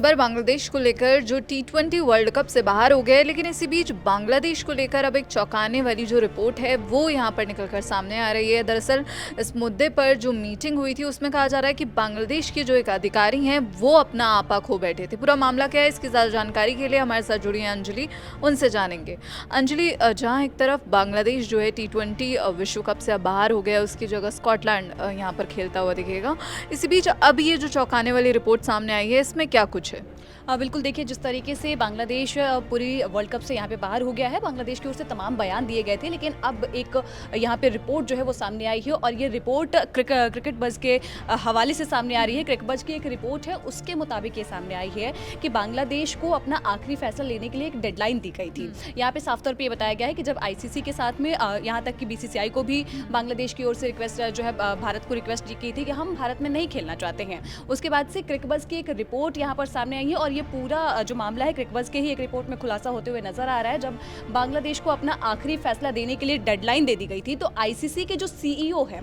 खबर बांग्लादेश को लेकर, जो टी20 वर्ल्ड कप से बाहर हो गए। लेकिन इसी बीच बांग्लादेश को लेकर अब एक चौंकाने वाली जो रिपोर्ट है वो यहाँ पर निकलकर सामने आ रही है। दरअसल इस मुद्दे पर जो मीटिंग हुई थी उसमें कहा जा रहा है कि बांग्लादेश के जो एक अधिकारी हैं वो अपना आपा खो बैठे थे। पूरा मामला क्या है, इसकी ज़्यादा जानकारी के लिए हमारे साथ जुड़ी हैं अंजलि, उनसे जानेंगे। अंजलि, जहाँ एक तरफ बांग्लादेश जो है टी20 विश्व कप से अब बाहर हो गया, उसकी जगह स्कॉटलैंड यहाँ पर खेलता हुआ दिखेगा। इसी बीच अब ये जो चौंकाने वाली रिपोर्ट सामने आई है, इसमें क्या कुछ है? बिल्कुल, देखिए जिस तरीके से बांग्लादेश पूरी वर्ल्ड कप से यहाँ पे बाहर हो गया है, बांग्लादेश की ओर से तमाम बयान दिए गए थे, लेकिन अब एक यहाँ पे रिपोर्ट जो है वो सामने आई है और ये रिपोर्ट क्रिकेट बज़ के हवाले से सामने आ रही है। क्रिकेट बज़ की एक रिपोर्ट है, उसके मुताबिक ये सामने आई है कि बांग्लादेश को अपना आखिरी फैसला लेने के लिए एक डेडलाइन दी गई थी। यहाँ पे साफ तौर पर ये बताया गया है कि जब ICC के साथ में यहाँ तक कि BCCI को भी बांग्लादेश की ओर से रिक्वेस्ट जो है भारत को रिक्वेस्ट की थी कि हम भारत में नहीं खेलना चाहते हैं। उसके बाद से क्रिकेट बज़ की एक रिपोर्ट यहाँ पर सामने आई है और ये पूरा जो मामला है क्रिकेट बज़ के ही एक रिपोर्ट में खुलासा होते हुए नजर आ रहा है। जब बांग्लादेश को अपना आखिरी फैसला देने के लिए डेडलाइन दे दी गई थी, तो ICC के जो CEO हैं,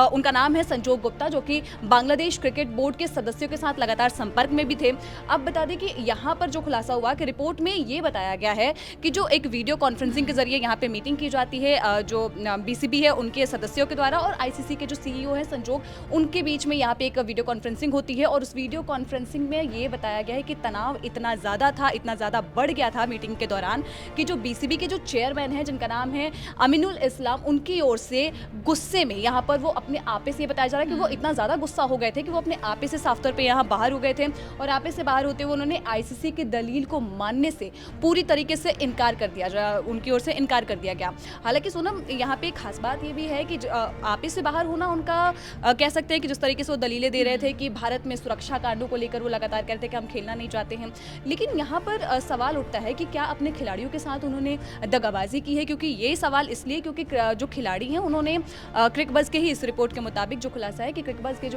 उनका नाम है संजोग गुप्ता, जो कि बांग्लादेश क्रिकेट बोर्ड के सदस्यों के साथ लगातार संपर्क में भी थे। अब बता दें कि यहाँ पर जो खुलासा हुआ कि रिपोर्ट में ये बताया गया है कि जो एक वीडियो कॉन्फ्रेंसिंग के जरिए यहाँ पे मीटिंग की जाती है, जो BCB है उनके सदस्यों के द्वारा और ICC के जो CEO हैं संजोग, उनके बीच में यहाँ पे एक वीडियो कॉन्फ्रेंसिंग होती है और उस वीडियो कॉन्फ्रेंसिंग में ये बताया गया है कि तनाव इतना ज़्यादा था, इतना ज़्यादा बढ़ गया था मीटिंग के दौरान कि जो BCB के जो चेयरमैन हैं, जिनका नाम है अमीनुल इस्लाम, उनकी ओर से गुस्से में यहाँ पर वो अपने आपे से, ये बताया जा रहा है कि वो इतना ज़्यादा गुस्सा हो गए थे कि वो अपने आपे से साफ तौर पे यहाँ बाहर हो गए थे और आपे से बाहर होते हुए उन्होंने ICC की दलील को मानने से पूरी तरीके से इनकार कर दिया, उनकी ओर से इनकार कर दिया गया। हालांकि सोनम, यहाँ पे एक खास बात ये भी है कि आपे से बाहर होना उनका कह सकते हैं कि जिस तरीके से वो दलीलें दे रहे थे कि भारत में सुरक्षा कांडों को लेकर वो लगातार कहते हैं कि हम खेलना नहीं चाहते हैं, लेकिन यहाँ पर सवाल उठता है कि क्या अपने खिलाड़ियों के साथ उन्होंने दगाबाजी की है? क्योंकि ये सवाल इसलिए क्योंकि जो खिलाड़ी हैं उन्होंने क्रिकेट बज़ के ही इस रिपोर्ट के मुताबिक जो खुलासा है कि क्रिकेट बज़ के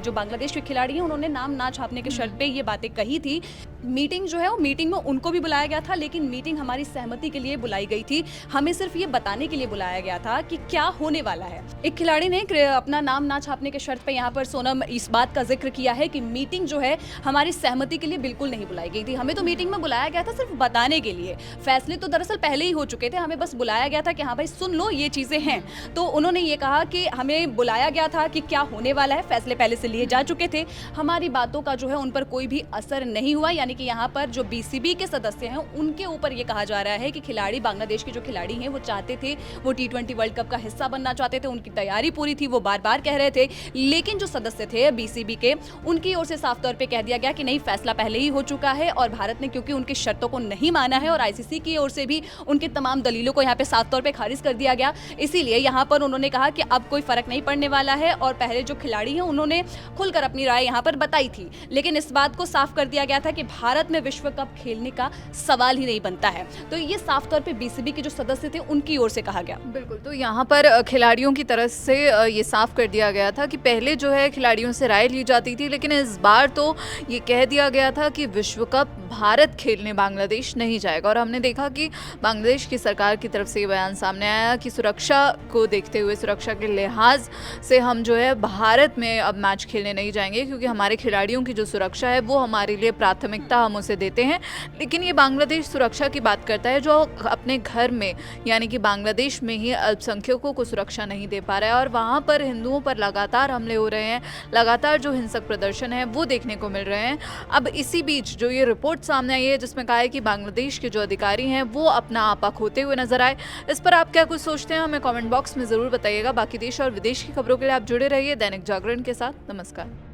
जो बांग्लादेश के खिलाड़ी हैं उन्होंने नाम ना छापने के शर्त पे ये बातें कही थी। मीटिंग जो है वो मीटिंग में उनको भी बुलाया गया था, लेकिन मीटिंग हमारी सहमति के लिए बुलाई गई थी, हमें सिर्फ ये बताने के लिए बुलाया गया था कि क्या होने वाला है। एक खिलाड़ी ने अपना नाम ना छापने के शर्त पे यहाँ पर सोनम इस बात का जिक्र किया है कि मीटिंग जो है हमारी सहमति के लिए बिल्कुल नहीं बुलाई गई थी, हमें तो मीटिंग में बुलाया गया था सिर्फ बताने के लिए। फैसले तो दरअसल पहले ही हो चुके थे, हमें बस बुलाया गया था कि हाँ भाई सुन लो ये चीजें हैं। तो उन्होंने ये कहा कि हमें बुलाया गया था कि क्या होने वाला है, फैसले पहले से लिए जा चुके थे, हमारी बातों का जो है उन पर कोई भी असर नहीं हुआ। यानी कि यहाँ पर जो BCB के सदस्य हैं उनके ऊपर ये कहा जा रहा है कि खिलाड़ी, बांग्लादेश के जो खिलाड़ी हैं वो चाहते थे, वो टी20 वर्ल्ड कप का हिस्सा बनना चाहते थे, उनकी तैयारी पूरी थी, वो बार बार कह रहे थे, लेकिन जो सदस्य थे BCB के, उनकी ओर से साफ तौर पे कह दिया गया कि नहीं, फैसला पहले ही हो चुका है और भारत ने क्योंकि उनकी शर्तों को नहीं माना है और ICC की ओर से भी उनकी तमाम दलीलों को यहाँ पे साफ तौर पे खारिज कर दिया गया, इसीलिए यहाँ पर उन्होंने कहा कि अब कोई फर्क नहीं पड़ने वाला है। और पहले जो खिलाड़ी हैं उन्होंने खुलकर अपनी राय यहाँ पर बताई थी, लेकिन इस बात को साफ कर दिया गया था कि भारत में विश्व कप खेलने का सवाल ही नहीं बनता है। तो ये साफ तौर पे BCB के जो सदस्य थे उनकी ओर से कहा गया। बिल्कुल, तो यहाँ पर खिलाड़ियों की तरफ से ये साफ कर दिया गया था कि पहले जो है खिलाड़ियों से राय ली जाती थी, लेकिन इस बार तो ये कह दिया गया था कि विश्व कप भारत खेलने बांग्लादेश नहीं जाएगा। और हमने देखा कि बांग्लादेश की सरकार की तरफ से ये बयान सामने आया कि सुरक्षा को देखते हुए, सुरक्षा के लिहाज से हम जो है भारत में अब मैच खेलने नहीं जाएंगे, क्योंकि हमारे खिलाड़ियों की जो सुरक्षा है वो हमारे लिए प्राथमिकता, हम उसे देते हैं। लेकिन ये बांग्लादेश सुरक्षा की बात करता है जो अपने घर में, यानी कि बांग्लादेश में ही अल्पसंख्यकों को सुरक्षा नहीं दे पा रहा है और वहाँ पर हिंदुओं पर लगातार हमले हो रहे हैं, लगातार जो हिंसक प्रदर्शन है वो देखने को मिल रहे हैं। अब इसी बीच जो ये रिपोर्ट सामने आई है जिसमें कहा है कि बांग्लादेश के जो अधिकारी हैं वो अपना आपा खोते हुए नजर आए, इस पर आप क्या कुछ सोचते हैं हमें कमेंट बॉक्स में ज़रूर बताइएगा। बाकी देश और विदेश की खबरों के लिए आप जुड़े रहिए दैनिक जागरण के साथ। नमस्कार।